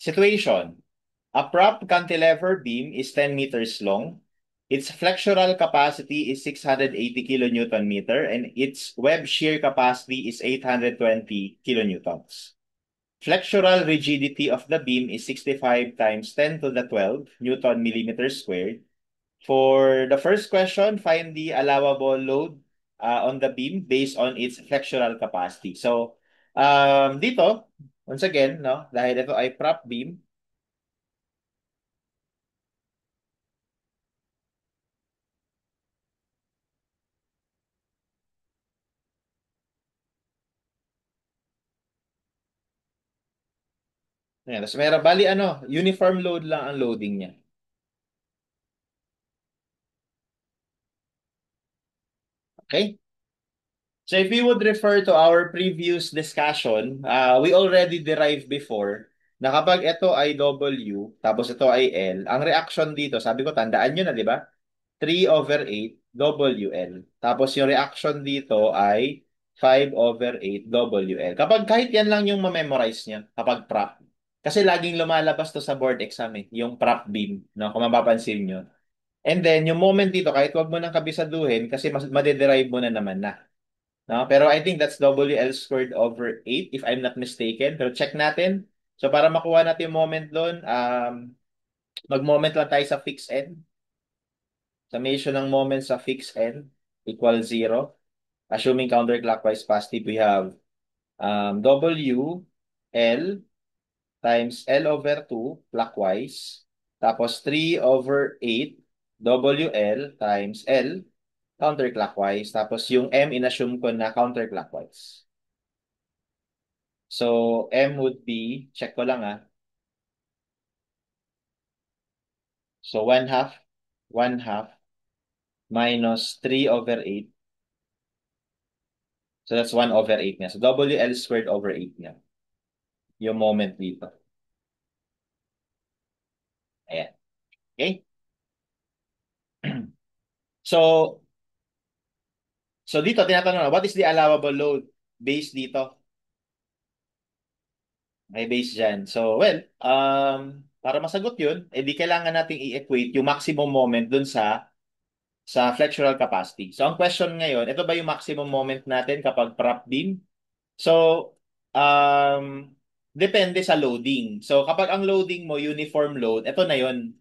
Situation. A prop cantilever beam is 10 meters long. Its flexural capacity is 680 kilonewton meter and its web shear capacity is 820 kilonewtons. Flexural rigidity of the beam is 65 times 10 to the 12 Newton millimeter squared. For the first question, find the allowable load on the beam based on its flexural capacity. So, dito, once again, no, dahil ito ay prop beam, ayan, tapos meron, bali ano, uniform load lang ang loading niya. Okay? So if you would refer to our previous discussion, we already derived before na kapag ito ay W, tapos ito ay L, ang reaction dito, sabi ko, tandaan nyo na, di ba? 3/8 WL. Tapos yung reaction dito ay 5/8 WL. Kapag kahit yan lang yung ma-memorize niya, kapag prop. Kasi laging lumalabas to sa board exam eh, yung prop beam, no? Kung mapapansin nyo. And then, yung moment dito, kahit wag mo nang kabisaduhin, kasi madederive mo na naman na. No? Pero I think that's WL squared over 8 if I'm not mistaken. Pero check natin. So para makuha natin yung moment doon, mag-moment lang tayo sa fixed end. Summation ng moment sa fixed end equals 0. Assuming counterclockwise positive, we have W L times L over 2 clockwise. Tapos 3/8 WL times L counterclockwise. Tapos yung M inassume ko na counterclockwise. So M would be, check ko lang ah. So 1/2 minus 3/8. So that's 1/8 niya. So WL squared over 8 niya. Yung moment dito. Ayan. Okay? So, so dito, tinatanong na, what is the allowable load base dito? May base dyan. So, well, para masagot yun, edi kailangan nating i-equate yung maximum moment dun sa flexural capacity. So, ang question ngayon, ito ba yung maximum moment natin kapag prop beam? So, depende sa loading. So, kapag ang loading mo, uniform load, ito na yun.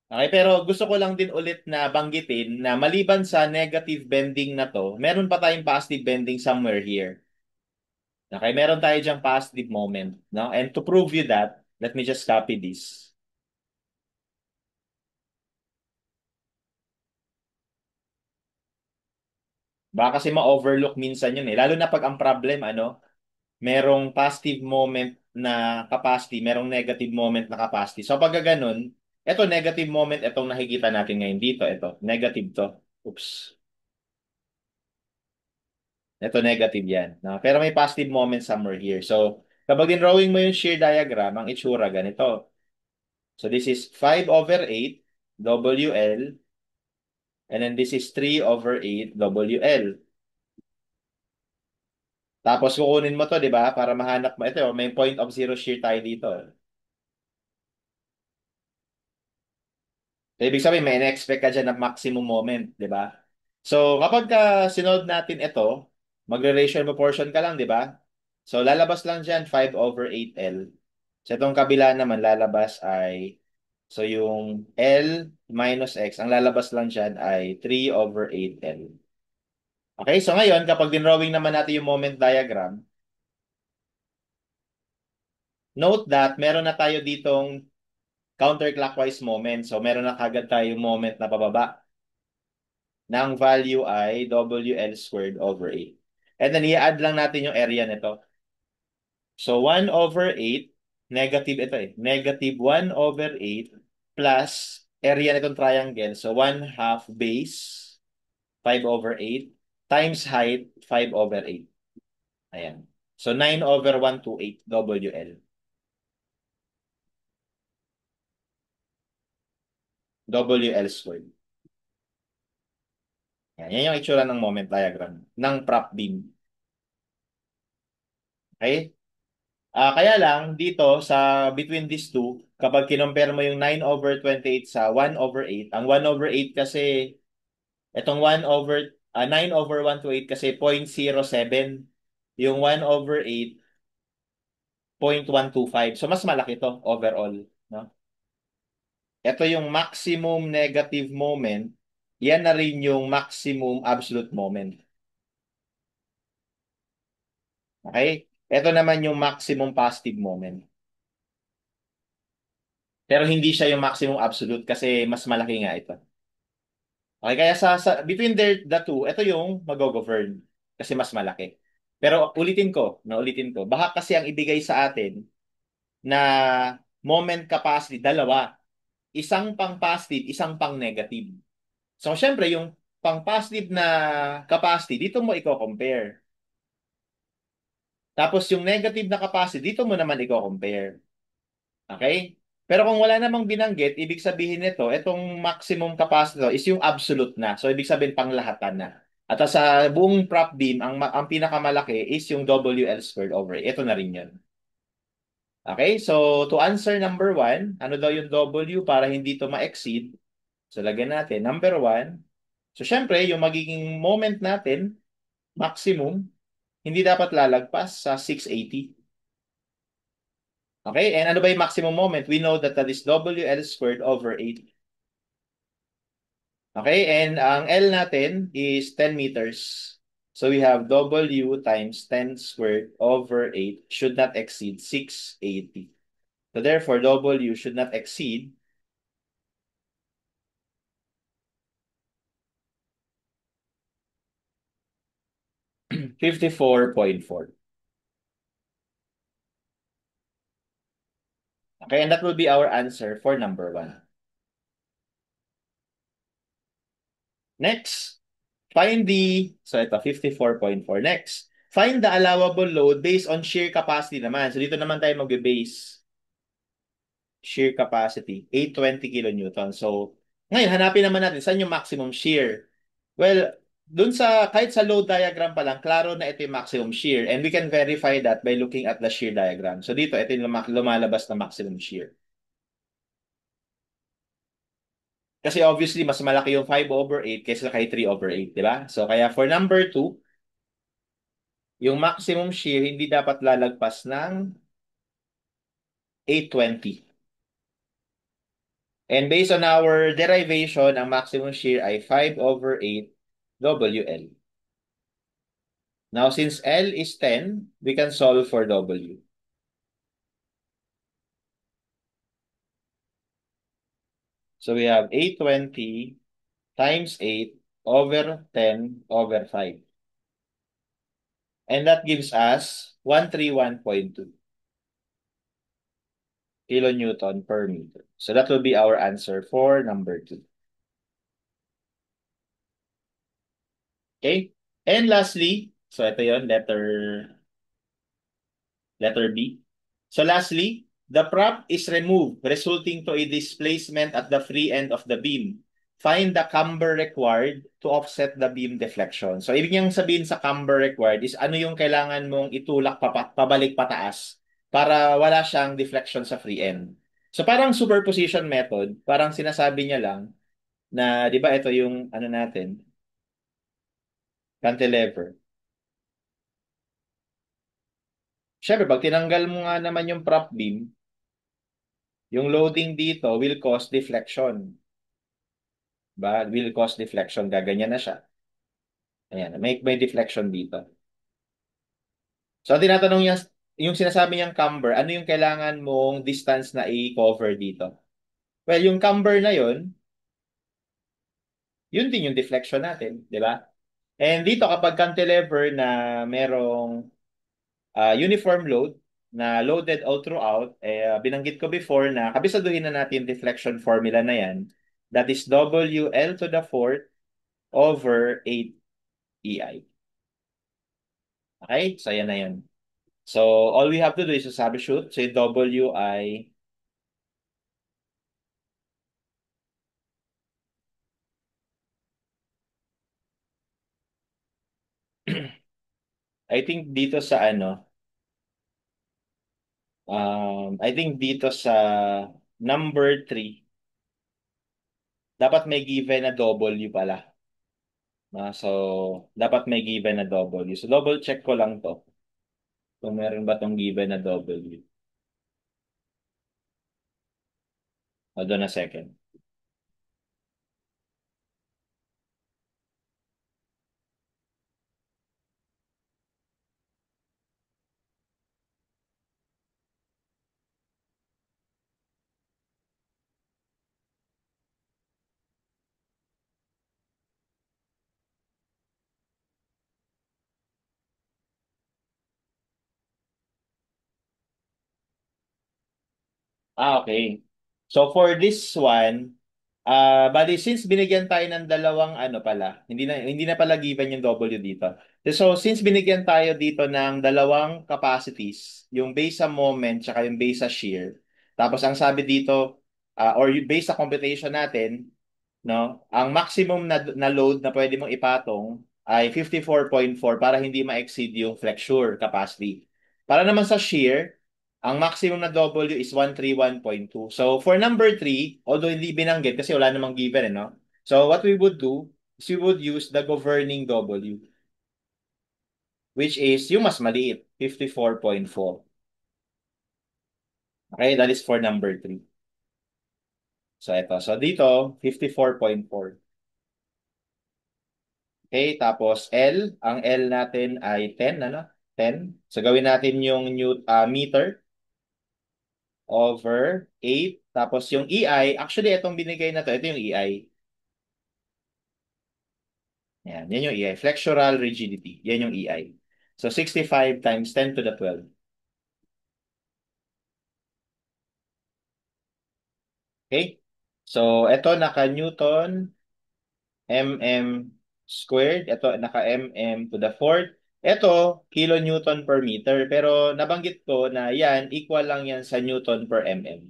Okay, pero gusto ko lang din ulit na banggitin na maliban sa negative bending na to, meron pa tayong positive bending somewhere here. Okay, meron tayo diyang positive moment. No? And to prove you that, let me just copy this. Baka kasi ma-overlook minsan yun eh. Lalo na pag ang problem, ano, merong positive moment na capacity, merong negative moment na capacity. So pag ganun, ito negative moment, itong nakikita natin ngayon dito, ito, negative to. Oops. Ito negative yan. No? Pero may positive moment somewhere here. So, kapag drawing mo yung shear diagram, ang itsura ganito. So, this is 5/8 WL and then this is 3/8 WL. Tapos kukunin mo to, di ba? Para mahanap mo. Ito, may point of zero shear tayo dito. So, ibig sabihin, may in-expect ka dyan na maximum moment, di ba? So, kapag sinod natin ito, magre-ratio and proportion ka lang, di ba? So, lalabas lang dyan 5/8L. Sa itong kabila naman, lalabas ay, so yung L minus X, ang lalabas lang dyan ay 3/8L. Okay, so ngayon, kapag dinrawing naman natin yung moment diagram, note that meron na tayo ditong counterclockwise moment. So, meron na kagad tayong moment na pababa. Ng value ay WL squared over 8. And then, i-add lang natin yung area nito. So, 1/8, negative ito eh. Negative 1/8 plus area nitong triangle. So, 1/2 base, 5/8, times height, 5/8. Ayan. So, 9/128 WL. WL squared. Yan yung itsura ng moment diagram ng prop beam. Okay? Kaya lang, dito sa between these two, kapag kinompare mo yung 9/28 sa 1/8, ang 1/8 kasi, itong 9/128 kasi 0.07. Yung 1/8, 0.125. So, mas malaki to overall. No? Ito yung maximum negative moment. Yan na rin yung maximum absolute moment. Okay? Ito naman yung maximum positive moment. Pero hindi siya yung maximum absolute kasi mas malaki nga ito. Okay, kaya between the two, ito yung mag-govern kasi mas malaki. Pero ulitin ko, baka kasi ang ibigay sa atin na moment capacity, dalawa. Isang pang positive, isang pang negative. So, syempre, yung pang positive na capacity, dito mo i-compare. Tapos, yung negative na capacity, dito mo naman i-compare. Okay? Pero kung wala namang binanggit, ibig sabihin nito, itong maximum capacity is yung absolute na. So, ibig sabihin panglahatan na. At sa buong prop beam, ang pinakamalaki is yung WL squared over. Ito na rin yun. Okay? So, to answer number one, ano daw yung W para hindi to ma-exceed? So, lagyan natin. Number one, so syempre, yung magiging moment natin, maximum, hindi dapat lalagpas sa 680. Okay? And ano ba yung maximum moment? We know that that is WL squared over 8. Okay, and ang L natin is 10 meters. So we have W times 10 squared over 8 should not exceed 680. So therefore, W should not exceed 54.4. Okay, and that will be our answer for number one. Next, so ito, 54.4. Next, find the allowable load based on shear capacity naman. So dito naman tayo magbe-base shear capacity, 820 kilonewton. So, ngayon, hanapin naman natin saan yung maximum shear. Well, kahit sa load diagram pa lang, klaro na ito yung maximum shear. And we can verify that by looking at the shear diagram. So dito, ito yung lumalabas na maximum shear. Kasi obviously, mas malaki yung 5/8 kaysa kay 3/8, di ba? So kaya for number 2, yung maximum shear hindi dapat lalagpas ng 820. And based on our derivation, ang maximum shear ay 5/8 WL. Now, since L is 10, we can solve for W. So we have 820 times 8 over 10 over 5. And that gives us 131.2 kilonewton per meter. So that will be our answer for number 2. Okay? And lastly, so ito yon letter B. So lastly, the prop is removed, resulting to a displacement at the free end of the beam. Find the camber required to offset the beam deflection. So ibig niyang sabihin sa camber required is ano yung kailangan mong itulak pabalik pataas para wala siyang deflection sa free end. So parang superposition method, parang sinasabi niya lang na 'di ba ito yung ano natin, cantilever. Siyempre, pag tinanggal mo nga naman yung prop beam, yung loading dito will cause deflection. Ba? Will cause deflection. Gaganyan na siya. Ayan. May deflection dito. So, ang tinatanong niya, yung sinasabi niyang camber, ano yung kailangan mong distance na i-cover dito? Well, yung camber na yun din yung deflection natin. Di ba? And dito, kapag cantilever na merong uniform load, na loaded all throughout, binanggit ko before na kabisaduhin na natin deflection formula na yan. That is WL to the fourth over 8 EI. Okay? So, yan na yan. So, all we have to do is to substitute. So, WI, I think dito sa ano, I think dito sa number 3, dapat may given na W pala. So, dapat may given na W. So, double check ko lang to. Kung meron ba tong given na W. Hold on a second. Okay. So for this one, bali since binigyan tayo ng dalawang ano pala, hindi na pala given yung W dito. So since binigyan tayo dito ng dalawang capacities, yung base sa moment tsaka yung base sa shear. Tapos ang sabi dito, or yung base sa computation natin, no, ang maximum na load na pwede mong ipatong ay 54.4 para hindi ma-exceed yung flexure capacity. Para naman sa shear, ang maximum na W is 131.2. So for number 3, although hindi binanggit kasi wala namang given, no? So what we would do is we would use the governing W, which is yung mas maliit, 54.4. Okay, that is for number 3. So ito. So dito, 54.4. Okay, tapos L, ang L natin ay 10, ano? 10. So gawin natin yung meter over 8. Tapos yung EI, actually itong binigay na to, ito yung EI. Yan yung EI. Flexural rigidity. Yan yung EI. So 65 times 10 to the 12. Okay? So ito naka-Newton, mm squared. Ito naka-mm to the fourth. Ito, kilonewton per meter. Pero nabanggit ko na yan, equal lang yan sa Newton per mm.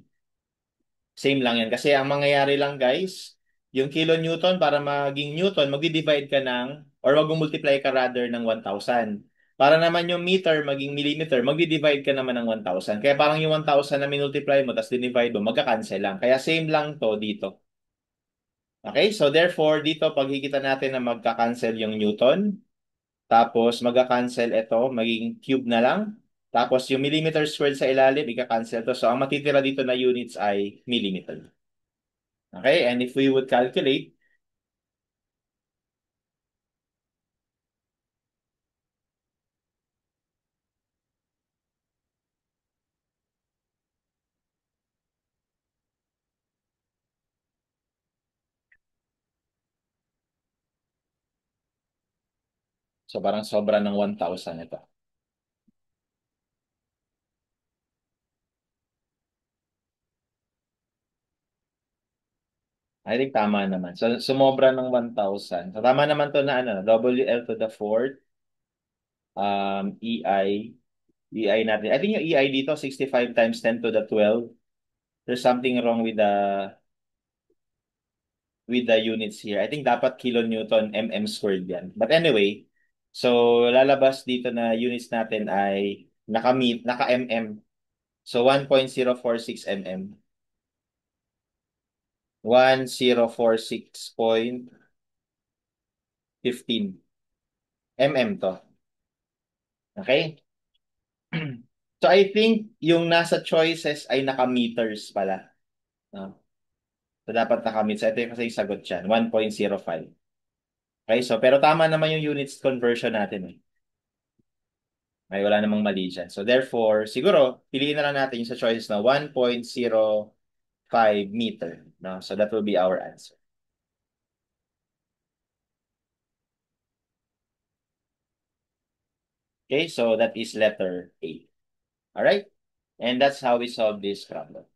Same lang yan. Kasi ang mangyayari lang guys, yung kilonewton para maging newton, magdi-divide ka ng, or mag-multiply ka rather ng 1,000. Para naman yung meter maging millimeter, magdi-divide ka naman ng 1,000. Kaya parang yung 1,000 na minultiply mo, tapos dinivide mo, magka-cancel lang. Kaya same lang to dito. Okay? So therefore, dito pagkikita natin na magka-cancel yung newton, tapos magka-cancel ito, magiging cube na lang. Tapos yung millimeter squared sa ilalim, ika-cancel to. So ang matitira dito na units ay millimeter. Okay, and if we would calculate, so parang sobra ng 1,000 ito. I think tama naman. So sumobra ng 1,000. So tama naman to na ano, WL to the fourth, EI, EI natin. I think yung EI dito, 65 times 10 to the 12. There's something wrong with the units here. I think dapat kilonewton mm squared yan. But anyway, so lalabas dito na units natin ay naka-mm. So 1.046 mm. 1046.15 mm to. Okay? So I think yung nasa choices ay naka-meters pala. No? So dapat naka-meters. Ito yung kasi yung sagot dyan. 1.05. Okay, so pero tama naman yung units conversion natin eh. Ay, wala namang mali dyan. So therefore, siguro, piliin na lang natin yung sa choices na 1.05 meter. No? So that will be our answer. Okay, so that is letter A. Alright? And that's how we solve this problem.